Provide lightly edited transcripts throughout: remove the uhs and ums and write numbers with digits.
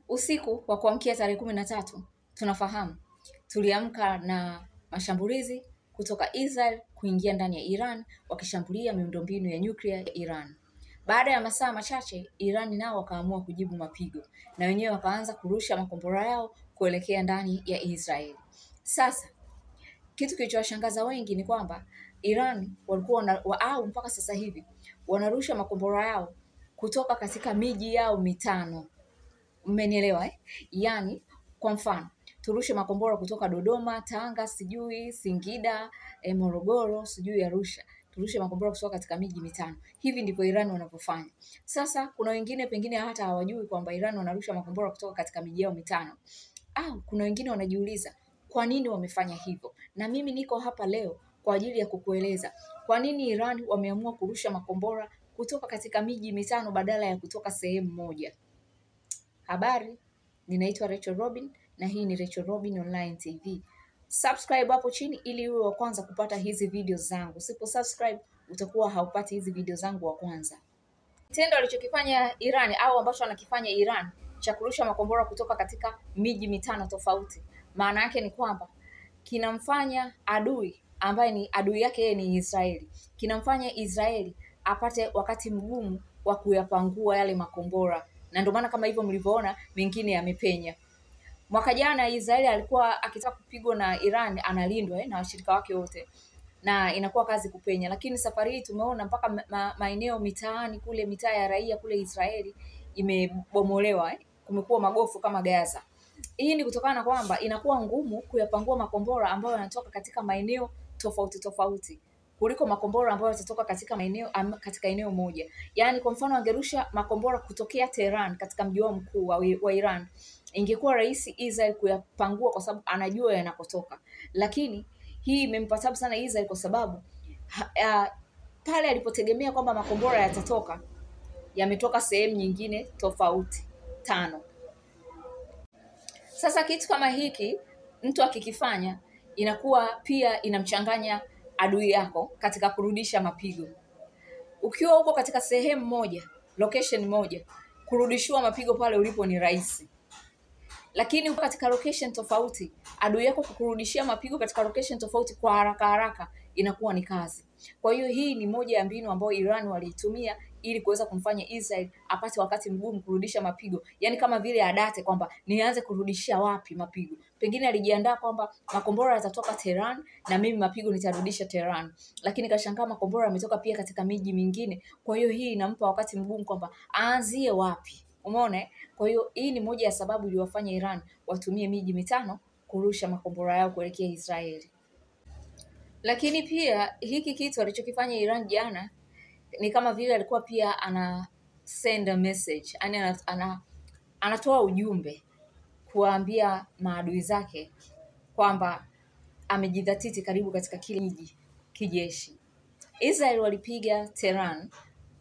Usiku wa kuamkia tarehe 13 tunafahamu tuliamka na mashambulizi kutoka Israel kuingia ndani ya Iran wakishambulia miundombinu ya nyuklia ya Iran. Baada ya masaa machache, Iran nao wakaamua kujibu mapigo na wenyewe wakaanza kurusha makombora yao kuelekea ndani ya Israel. Sasa kitu kilichowashangaza wengi ni kwamba Iran walikuwa au mpaka sasa hivi wanarusha makombora yao kutoka katika miji yao mitano. Mmenielewa eh? Yaani kwa mfano turushe makombora kutoka Dodoma, Tanga, sijui Singida, Morogoro, sijui Arusha. Turushe makombora kutoka katika miji mitano. Hivi ndivyo Iran wanavyofanya. Sasa kuna wengine pengine hata hawajui kwamba Iran wanarusha makombora kutoka katika miji yao mitano. Kuna wengine wanajiuliza kwa nini wamefanya hivyo. Na mimi niko hapa leo kwa ajili ya kukueleza kwa nini Iran wameamua kurusha makombora kutoka katika miji mitano badala ya kutoka sehemu moja. Habari, ninaitwa Rachel Robin na hii ni Rachel Robin Online TV. Subscribe hapo chini ili uwe wa kwanza kupata hizi video zangu. Usipo subscribe utakuwa haupati hizi video zangu wa kwanza. Kitendo alichokifanya Iran au ambacho anakifanya Iran cha kurusha makombora kutoka katika miji mitano tofauti, maana yake ni kwamba kinamfanya adui ambaye ni adui yake yeye ni Israeli. Kinamfanya Israeli apate wakati mgumu wa kuyapangua yale makombora. Na ndio maana kama hivyo mlivyoona mengine yamepenya. Mwaka jana Israeli alikuwa akitaka kupigwa na Iran analindwa na washirika wake wote. Na inakuwa kazi kupenya, lakini safari hii tumeona mpaka maeneo mitaani kule, mitaa ya raia kule Israeli imebomolewa kumekuwa magofu kama Gaza. Hii ni kutokana na kwamba inakuwa ngumu kuyapangua makombora ambayo yanatoka katika maeneo tofauti tofauti kuliko makombora ambayo yatatoka katika eneo moja. Yaani kwa mfano angerusha makombora kutokea Tehran katika mji mkuu wa Iran, ingekuwa rahisi Israel kuyapangua kwa sababu anajua yanakotoka. Lakini hii imempa tabu sana Israel kwa sababu pale alipotegemea kwamba makombora yatatoka, yametoka sehemu nyingine tofauti tano. Sasa kitu kama hiki mtu akikifanya inakuwa pia inamchanganya adui yako katika kurudisha mapigo. Ukiwa uko katika sehemu moja, location moja, kurudishiwa mapigo pale ulipo ni rahisi. Lakini uko katika location tofauti, adui yako kukurudishia mapigo katika location tofauti kwa haraka inakuwa ni kazi. Kwa hiyo hii ni moja ya mbinu ambayo Iran waliitumia ili kuweza kumfanya Israel apate wakati mgumu kurudisha mapigo. Yaani kama vile adate kwamba nianze kurudishia wapi mapigo. Pengine alijiandaa kwamba makombora yatatoka Tehran na mimi mapigo nitarudisha Tehran. Lakini kashangaa makombora yametoka pia katika miji mingine. Kwa hiyo hii inampa wakati mgumu kwamba aanzie wapi. Umeona? Kwa hiyo hii ni moja ya sababu iliyowafanya Iran watumie miji mitano kurusha makombora yao kuelekea Israeli. Lakini pia hiki kitu alichokifanya Iran jana ni kama vile alikuwa pia ana send a message, yani anatoa ujumbe kuwaambia maadui zake kwamba amejidhatiti karibu katika kile mji kijeshi. Israel walipiga Tehran,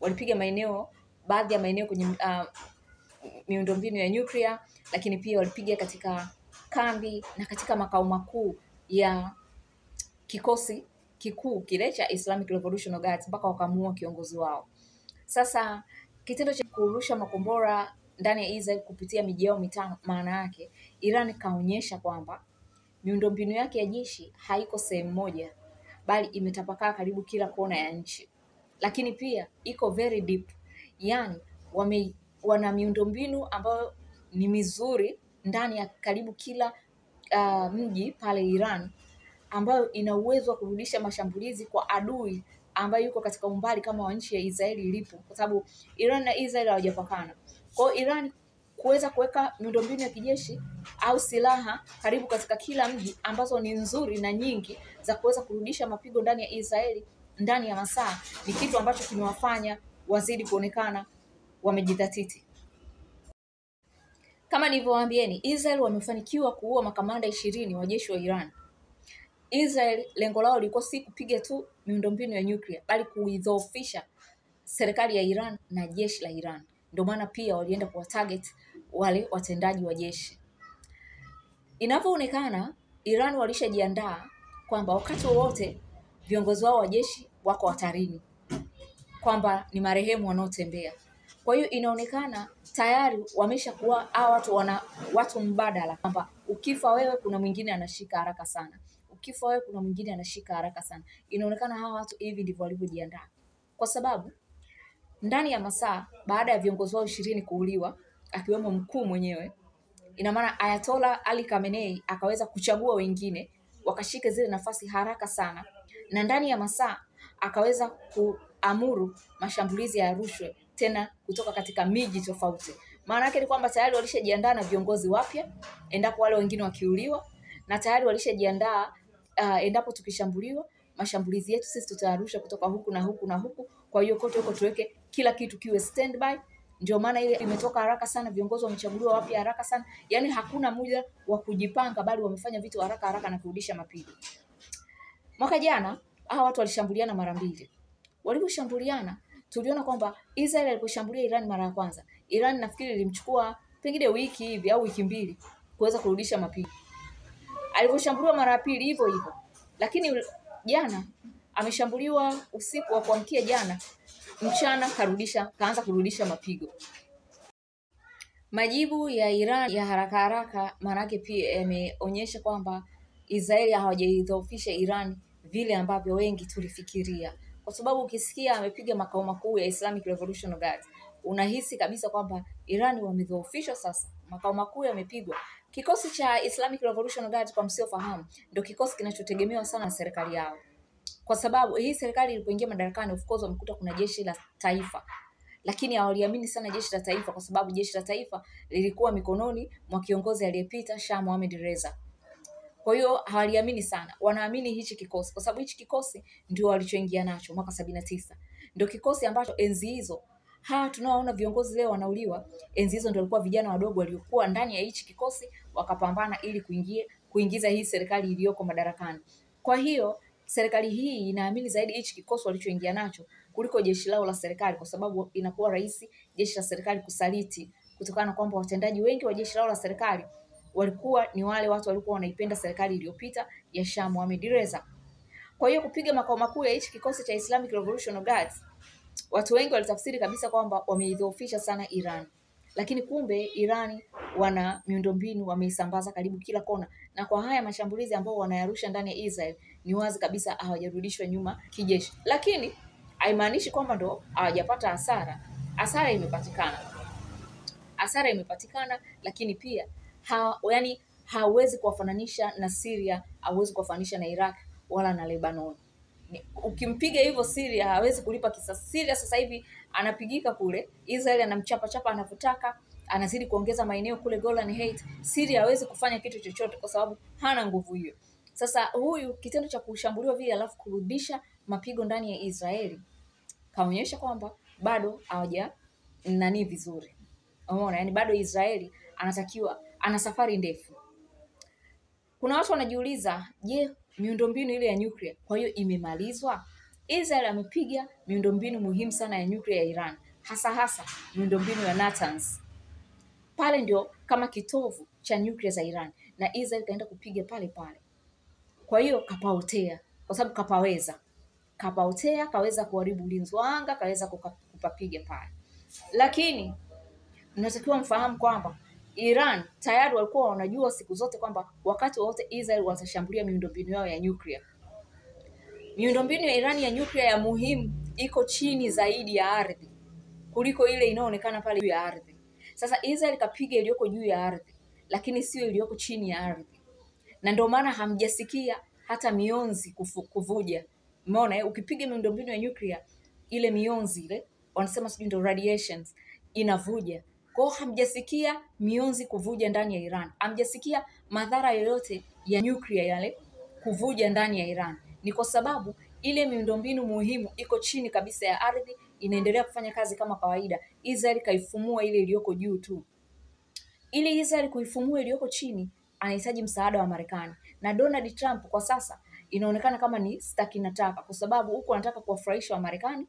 walipiga baadhi ya maeneo kwenye miundombinu ya nyuklia, lakini pia walipiga katika kambi na katika makao makuu ya kikosi kikuu kile cha Islamic Revolutionary Guards mpaka wakamuua kiongozi wao. Sasa kitendo cha kurusha makombora ndani ya Israel kupitia miji yao mitano, maana yake Iran kaonyesha kwamba miundombinu yake ya jeshi haiko sehemu moja, bali imetapakaa karibu kila kona ya nchi. Lakini pia iko very deep. Yaani wana miundombinu ambayo ni mizuri ndani ya karibu kila mji pale Iran, ambayo ina uwezo wa kurudisha mashambulizi kwa adui ambayo yuko katika umbali kama wa nchi ya Israeli ilipo, kwa sababu Iran na Israel hawajapakana. Kwa hiyo Iran kuweza kuweka miundombinu ya kijeshi au silaha karibu katika kila mji ambazo ni nzuri na nyingi za kuweza kurudisha mapigo ndani ya Israeli ndani ya masaa, ni kitu ambacho kimewafanya wazidi kuonekana wamejidhatiti. Kama nilivyowaambieni, Israel wamefanikiwa kuua makamanda 20 wa jeshi wa Iran. Israel lengo lao lilikuwa si kupiga tu miundombinu ya nyuklia, bali kuidhoofisha serikali ya Iran na jeshi la Iran. Ndio maana pia walienda kwa target wale watendaji wa jeshi. Inavyoonekana Iran walishajiandaa kwamba wakati wowote viongozi wao wa jeshi wako hatarini, kwamba ni marehemu wanaotembea. Kwa hiyo inaonekana tayari wameshakuwa watu wana watu mbadala, kwamba ukifa wewe kuna mwingine anashika haraka sana, ukifa wewe kuna mwingine anashika haraka sana. Inaonekana hawa watu hivi ndivyo walivyojiandaa, kwa sababu ndani ya masaa baada ya viongozi wao 20 kuuliwa akiwemo mkuu mwenyewe, ina maana Ayatollah Ali Khamenei akaweza kuchagua wengine wakashike zile nafasi haraka sana, na ndani ya masaa akaweza kuamuru mashambulizi ya rushwe tena kutoka katika miji tofauti. Maana yake ni kwamba tayari walishajiandaa na viongozi wapya endapo wale wengine wakiuliwa, na tayari walishajiandaa endapo tukishambuliwa, mashambulizi yetu sisi tutayarusha kutoka huku na huku na huku. Kwa hiyo kote huko tuweke kila kitu kiwe standby. Ndio maana ile imetoka haraka sana, viongozi wamechaguliwa wapya haraka sana. Yaani hakuna muda wa kujipanga, bali wamefanya vitu haraka haraka na kurudisha mapigo. Mwaka jana hawa watu walishambuliana mara mbili. Waliposhambuliana tuliona kwamba Israel aliposhambulia Iran mara ya kwanza, Iran nafikiri ilimchukua pengine wiki hivi au wiki mbili kuweza kurudisha mapigo. Aliposhambuliwa mara ya pili hivyo hivyo. Lakini jana ameshambuliwa usiku wa kuamkia jana, mchana kaanza kurudisha mapigo. Majibu ya Iran ya haraka haraka maanake pia yameonyesha kwamba Israeli hawajaidhoofisha Iran vile ambavyo wengi tulifikiria. Kwa sababu ukisikia amepiga makao makuu ya Islamic Revolutionary Guards, unahisi kabisa kwamba Iran wamedhoofishwa. Sasa makao makuu yamepigwa. Kikosi cha Islamic Revolutionary Guards, kwa msiofahamu, ndio kikosi kinachotegemewa sana na serikali yao. Kwa sababu hii serikali ilipoingia madarakani, of course wamekuta kuna jeshi la taifa, lakini hawaliamini sana jeshi la taifa, kwa sababu jeshi la taifa lilikuwa mikononi mwa kiongozi aliyepita Shah Mohammad Reza. Kwa hiyo hawaliamini sana, wanaamini hichi kikosi, kwa sababu hichi kikosi ndio walichoingia nacho mwaka 79. Ndio kikosi ambacho enzi hizo tunaoona viongozi leo wanauliwa, enzi hizo ndio walikuwa vijana wadogo waliokuwa ndani ya hichi kikosi wakapambana ili kuingiza hii serikali iliyoko madarakani. Kwa hiyo serikali hii inaamini zaidi hichi kikosi walichoingia nacho kuliko jeshi lao la serikali, kwa sababu inakuwa rahisi jeshi la serikali kusaliti, kutokana na kwamba watendaji wengi wa jeshi lao la serikali walikuwa ni wale watu walikuwa wanaipenda serikali iliyopita ya Shah Mohammad Reza. Kwa hiyo kupiga makao makuu ya hichi kikosi cha Islamic Revolutionary Guards, watu wengi walitafsiri kabisa kwamba wameidhoofisha sana Iran. Lakini kumbe Iran wana miundombinu wameisambaza karibu kila kona, na kwa haya mashambulizi ambao wanayarusha ndani ya Israel ni wazi kabisa hawajarudishwa nyuma kijeshi. Lakini haimaanishi kwamba ndo hawajapata hasara. Hasara imepatikana, lakini pia hawezi kuwafananisha na Syria, hawezi kuwafananisha na Iraq wala na Lebanon. Ukimpiga hivyo Syria hawezi kulipa kisasi. Syria sasa hivi anapigika kule, Israel anamchapa anavyotaka, anazidi kuongeza maeneo kule Golan Heights. Syria hawezi kufanya kitu chochote kwa sababu hana nguvu hiyo. Sasa huyu kitendo cha kushambuliwa vile alafu kurudisha mapigo ndani ya Israeli kaonyesha kwamba bado vizuri. Umeona, yani bado Israeli ana safari ndefu. Kuna watu wanajiuliza, je, miundombinu ile ya nuclear kwa hiyo imemalizwa? Israel amepiga miundombinu muhimu sana ya nuclear ya Iran, hasa miundombinu ya Natanz. Pale ndio kama kitovu cha nuclear za Iran, na Israel kaenda kupiga pale. Kwa hiyo kapaotea, kwa sababu kapaotea, kaweza kuharibu ulinzi wa anga, kaweza kupapiga pale. Lakini mnatakiwa mfahamu kwamba Iran tayari walikuwa wanajua siku zote kwamba wakati wote Israel watashambulia miundombinu yao ya nuclear. Miundombinu ya Iran ya nuclear ya muhimu iko chini zaidi ya ardhi kuliko ile inayoonekana pale juu ya ardhi. Sasa Israel kapiga iliyoko juu ya ardhi, lakini sio iliyoko chini ya ardhi. Na ndio maana hamjasikia hata mionzi kuvuja. Umeona, ukipiga miundombinu ya nuclear, ile mionzi ile wanasema sijui ndio radiations inavuja. Kwa hiyo hamjasikia mionzi kuvuja ndani ya Iran. Hamjasikia madhara yoyote ya nuclear yale kuvuja ndani ya Iran. Ni kwa sababu ile miundombinu muhimu iko chini kabisa ya ardhi, inaendelea kufanya kazi kama kawaida. Israel kaifumua ile iliyoko juu tu. Ili Israel kuifumua iliyoko chini, anahitaji msaada wa Marekani. Na Donald Trump kwa sasa inaonekana kama ni staki nataka, kwa sababu huko anataka kuwafurahisha wa Marekani,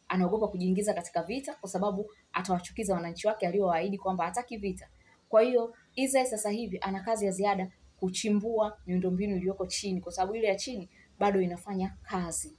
anaogopa kujiingiza katika vita kwa sababu atawachukiza wananchi wake aliowaahidi kwamba hataki vita. Kwa hiyo Israel sasa hivi ana kazi ya ziada kuchimbua miundombinu iliyoko chini, kwa sababu ile ya chini bado inafanya kazi.